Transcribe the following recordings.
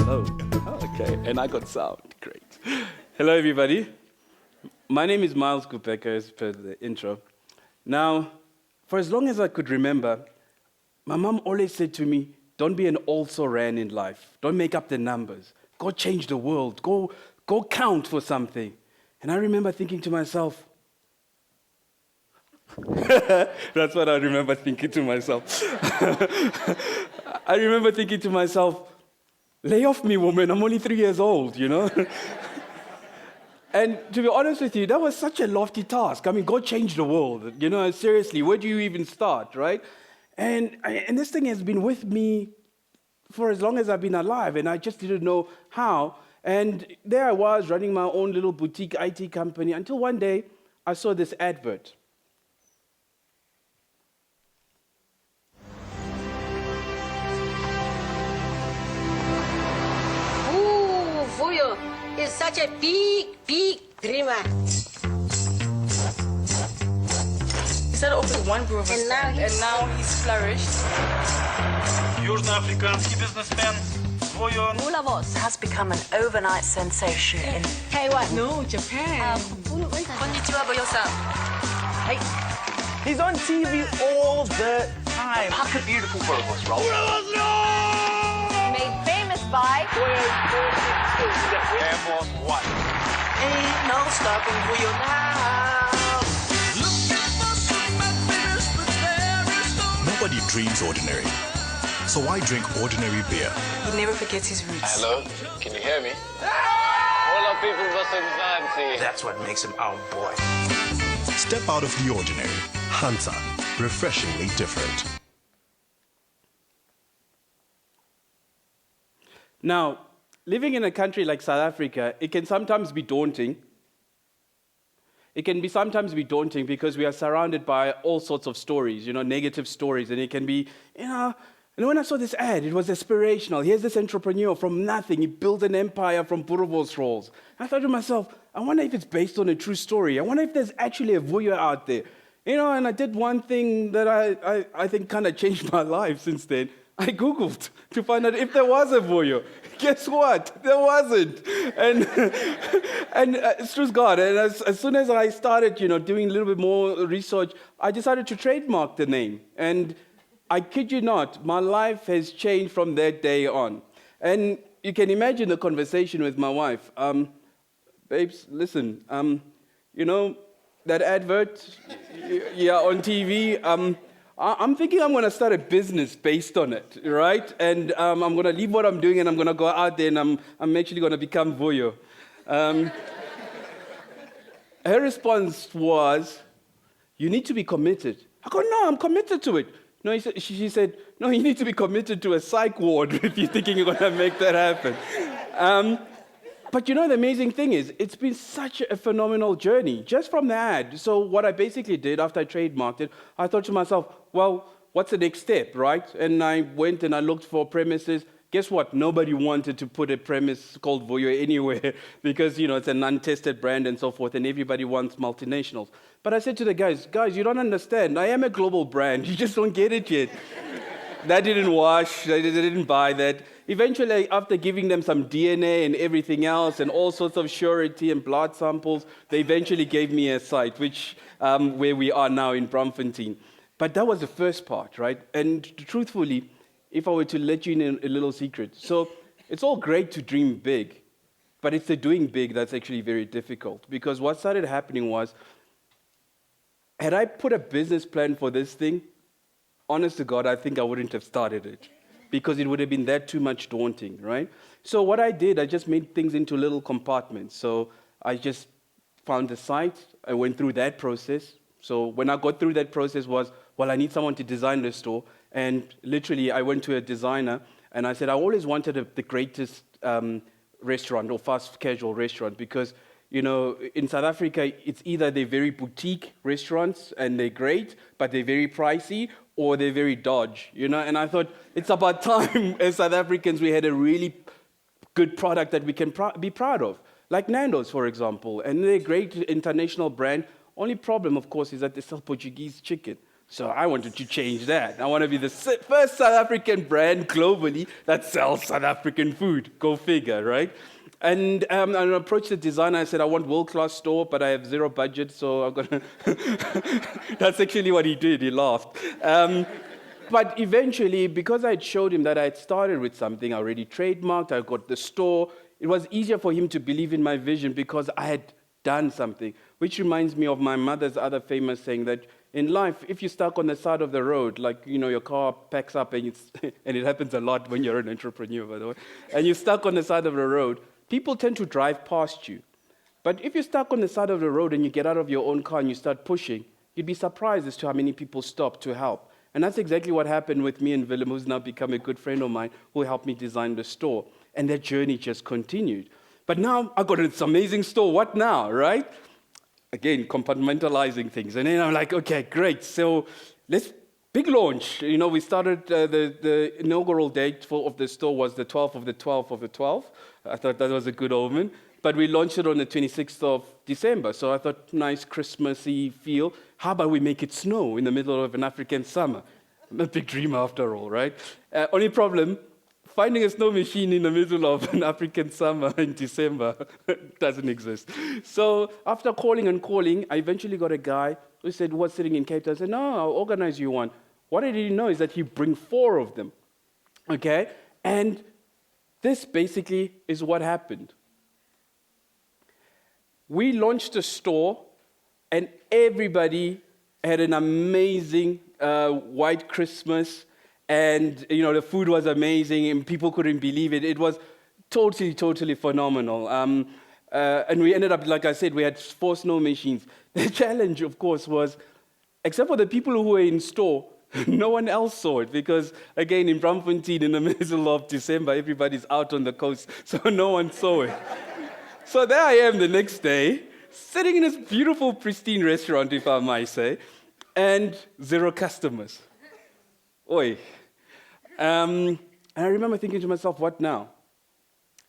Hello. Okay, and I got sound. Great. Hello, everybody. My name is Miles Kupeka, as per the intro. Now, for as long as I could remember, my mom always said to me, don't be an also-ran in life. Don't make up the numbers. Go change the world. Go count for something. And I remember thinking to myself, that's what I remember thinking to myself. I remember thinking to myself, lay off me, woman, I'm only 3 years old, you know? And to be honest with you, that was such a lofty task. I mean, go change the world, you know, seriously, where do you even start, right? And this thing has been with me for as long as I've been alive, and I just didn't know how. And there I was running my own little boutique IT company until one day I saw this advert. Vuyo is such a big dreamer. He started off with one brew And now he's flourished. Южноафриканский бизнесмен Vuyo. Vuyo has become an overnight sensation in Taiwan. No, Japan. Konnichiwa, Vuyo-san. Hey, He's on TV all the time. How could beautiful Burgos roll? made famous by Air Force One. Ain't no stopping Vuyo now. Nobody dreams ordinary. So I drink ordinary beer. He never forgets his roots. Hello, can you hear me? All our people must anxiety. That's what makes him our boy. Step out of the ordinary. Hunter. Refreshingly different. Now, living in a country like South Africa, it can sometimes be daunting. It can sometimes be daunting because we are surrounded by all sorts of stories, you know, negative stories, and it can be, you know, and when I saw this ad, it was aspirational. Here's this entrepreneur from nothing. He built an empire from boerewors rolls. I thought to myself, I wonder if it's based on a true story. I wonder if there's actually a Vuyo out there. You know, and I did one thing that I think kind of changed my life since then. I Googled to find out if there was a Vuyo. Guess what? There wasn't. And it's true God. And as soon as I started, you know, doing a little bit more research, I decided to trademark the name. And I kid you not, my life has changed from that day on. And you can imagine the conversation with my wife. Babes, listen, you know, that advert, yeah, on TV, I'm thinking I'm going to start a business based on it, right? And I'm going to leave what I'm doing and I'm going to go out there and I'm actually going to become Vuyo. Her response was, you need to be committed. I go, no, I'm committed to it. No, she said, no, you need to be committed to a psych ward if you're thinking you're going to make that happen. But you know, the amazing thing is, it's been such a phenomenal journey, just from the ad. So what I basically did after I trademarked it, I thought to myself, well, what's the next step, right? And I went and I looked for premises. Guess what? Nobody wanted to put a premise called Vuyo anywhere because, you know, it's an untested brand and so forth, and everybody wants multinationals. But I said to the guys, you don't understand. I am a global brand. You just don't get it yet. That didn't wash. They didn't buy that. Eventually, after giving them some DNA and everything else and all sorts of surety and blood samples, they eventually gave me a site, which where we are now in Braamfontein. But that was the first part, right? And truthfully, if I were to let you in a little secret, so it's all great to dream big, but it's the doing big that's actually very difficult. Because what started happening was, had I put a business plan for this thing, honest to God, I think I wouldn't have started it because it would have been that too much daunting, right? So what I did, I just made things into little compartments. So I just found the site. I went through that process. So when I got through that process was, well, I need someone to design the store. And literally, I went to a designer and I said, I always wanted the greatest restaurant or fast casual restaurant because, you know, in South Africa, it's either they're very boutique restaurants and they're great, but they're very pricey, or they're very dodge, you know? And I thought, it's about time as South Africans we had a really good product that we can be proud of. Like Nando's, for example. And they're a great international brand. Only problem, of course, is that they sell Portuguese chicken. So I wanted to change that. I want to be the first South African brand globally that sells South African food. Go figure, right? And I approached the designer. I said, I want world-class store, but I have zero budget, so I'm going to... That's actually what he did. He laughed. But eventually, because I had showed him that I had started with something, I already trademarked, I got the store, it was easier for him to believe in my vision because I had done something, which reminds me of my mother's other famous saying that in life, if you're stuck on the side of the road, like, your car packs up, and it happens a lot when you're an entrepreneur, by the way, and you're stuck on the side of the road, people tend to drive past you. But if you're stuck on the side of the road and you get out of your own car and you start pushing, you'd be surprised as to how many people stop to help. And that's exactly what happened with me and Willem, who's now become a good friend of mine, who helped me design the store. And that journey just continued. But now I've got this amazing store. What now, right? Again, compartmentalizing things. And then I'm like, okay, great. So big launch. We started, the inaugural date of the store was the 12th of the 12th of the 12th. I thought that was a good omen. But we launched it on the 26th of December. So I thought, nice Christmassy feel. How about we make it snow in the middle of an African summer? I'm a big dreamer after all, right? Only problem, finding a snow machine in the middle of an African summer in December doesn't exist. So after calling and calling, I eventually got a guy who said, what's sitting in Cape Town? I said, no, I'll organize you one. What I didn't know is that he'd bring 4 of them, okay? And this basically is what happened. We launched a store, and everybody had an amazing white Christmas, and the food was amazing, and people couldn't believe it. It was totally phenomenal. And we ended up, like I said, we had 4 snow machines. The challenge, of course, was, except for the people who were in store, no one else saw it, because, again, in Braamfontein, in the middle of December, everybody's out on the coast, so no one saw it. So there I am the next day, sitting in this beautiful, pristine restaurant, if I might say, and 0 customers. Oi. And I remember thinking to myself, what now?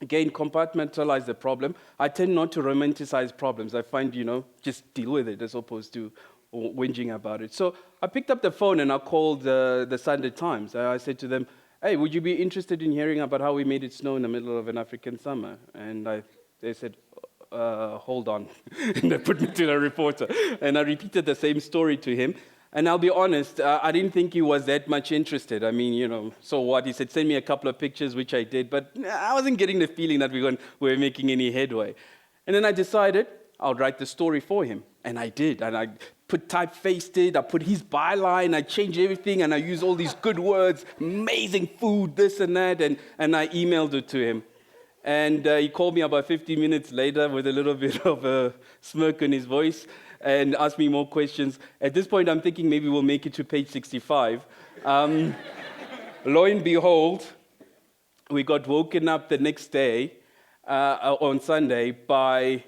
Again, compartmentalize the problem. I tend not to romanticize problems. I find, just deal with it as opposed to whinging about it. So I picked up the phone and I called the Sunday Times. I said to them, hey, would you be interested in hearing about how we made it snow in the middle of an African summer? And they said, hold on. And they put me to the reporter. And I repeated the same story to him. And I'll be honest, I didn't think he was that much interested. I mean, so what? He said, send me a couple of pictures, which I did. But I wasn't getting the feeling that we were making any headway. And then I decided I'll write the story for him. And I did. And I typefaced it. I put his byline. I changed everything. And I used all these good words, amazing food, this and that. And I emailed it to him. And he called me about 15 minutes later with a little bit of a smirk on his voice and asked me more questions. At this point, I'm thinking maybe we'll make it to page 65. Lo and behold, we got woken up the next day on Sunday by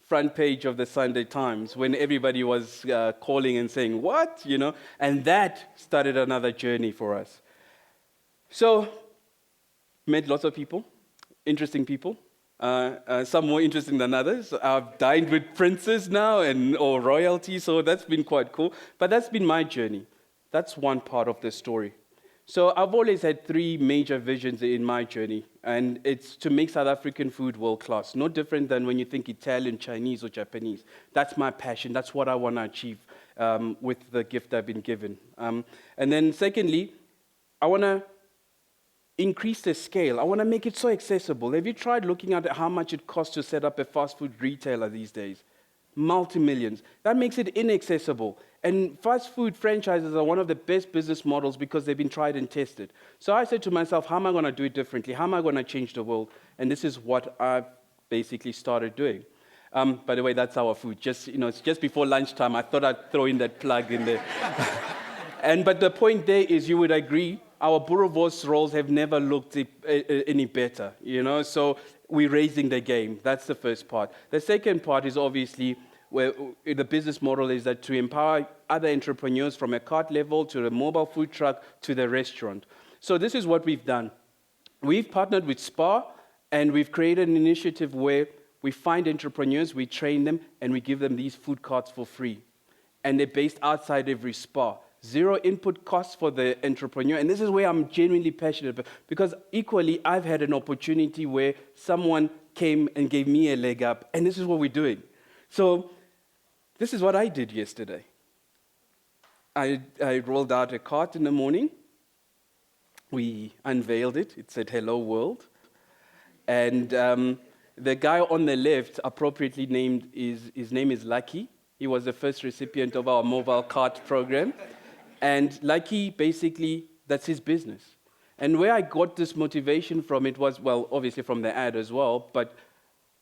front page of the Sunday Times when everybody was calling and saying, what? And that started another journey for us. So, met lots of people. Interesting people, some more interesting than others. I've dined with princes now or royalty, so that's been quite cool. But that's been my journey. That's one part of the story. So I've always had 3 major visions in my journey, and it's to make South African food world-class. No different than when you think Italian, Chinese, or Japanese. That's my passion. That's what I want to achieve with the gift I've been given. And then secondly, I want to increase the scale. I want to make it so accessible. Have you tried looking at how much it costs to set up a fast food retailer these days? Multi-millions. That makes it inaccessible. And fast food franchises are one of the best business models because they've been tried and tested. So I said to myself, how am I going to do it differently? How am I going to change the world? And this is what I've basically started doing. By the way, that's our food. It's just before lunchtime. I thought I'd throw in that plug in there. But the point there is, you would agree, our boerewors rolls have never looked any better, So we're raising the game. That's the first part. The second part is obviously where the business model is that to empower other entrepreneurs from a cart level to the mobile food truck to the restaurant. So this is what we've done. We've partnered with SPAR, and we've created an initiative where we find entrepreneurs, we train them, and we give them these food carts for free. And they're based outside every SPAR. zero input costs for the entrepreneur. And this is where I'm genuinely passionate about, because equally, I've had an opportunity where someone came and gave me a leg up, and this is what we're doing. So this is what I did yesterday. I rolled out a cart in the morning. We unveiled it. It said, "Hello, world." And the guy on the left, appropriately named, his name is Lucky. He was the first recipient of our mobile cart program. And Lucky, basically, that's his business. And where I got this motivation from, it was, well, obviously from the ad as well, but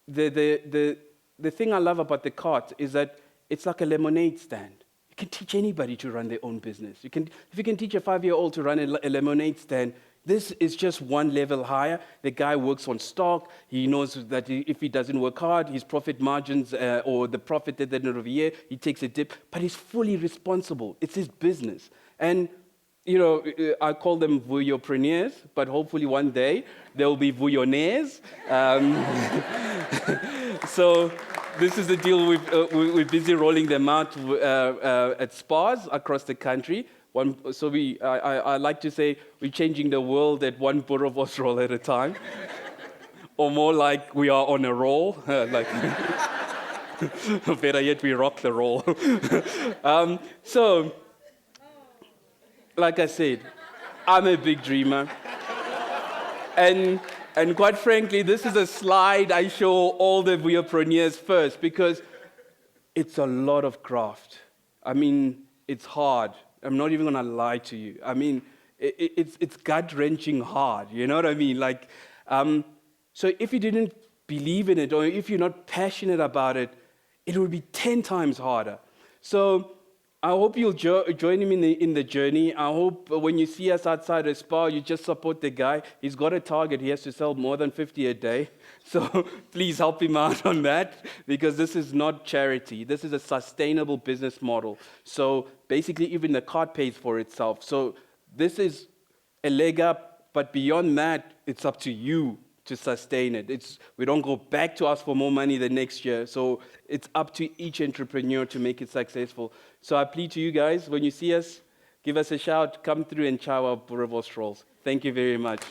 the thing I love about the cart is that it's like a lemonade stand. You can teach anybody to run their own business. If you can teach a 5-year-old to run a lemonade stand, this is just one level higher. The guy works on stock. He knows that if he doesn't work hard, his profit margins or the profit at the end of the year, he takes a dip. But he's fully responsible. It's his business. And, you know, I call them Vuyopreneurs, but hopefully one day there will be Vuyonaires. So this is the deal. We're busy rolling them out at spas across the country. I like to say we're changing the world at one boerewors roll at a time, or more like we are on a roll. Better yet, we rock the roll. So, like I said, I'm a big dreamer, and quite frankly, this is a slide I show all the Vuyopreneurs first because it's a lot of graft. I mean, it's hard. I'm not even going to lie to you. I mean, it's gut-wrenching hard. You know what I mean? Like, so if you didn't believe in it or if you're not passionate about it, it would be 10 times harder. So I hope you'll join him in the journey. I hope when you see us outside a spa, you just support the guy. He's got a target. He has to sell more than 50 a day. So please help him out on that, because this is not charity. This is a sustainable business model. So basically, even the cart pays for itself. So this is a leg up, but beyond that, it's up to you to sustain it. We don't go back to ask for more money the next year. So it's up to each entrepreneur to make it successful. So I plead to you guys, when you see us, give us a shout, come through and chow our boerewors rolls. Thank you very much.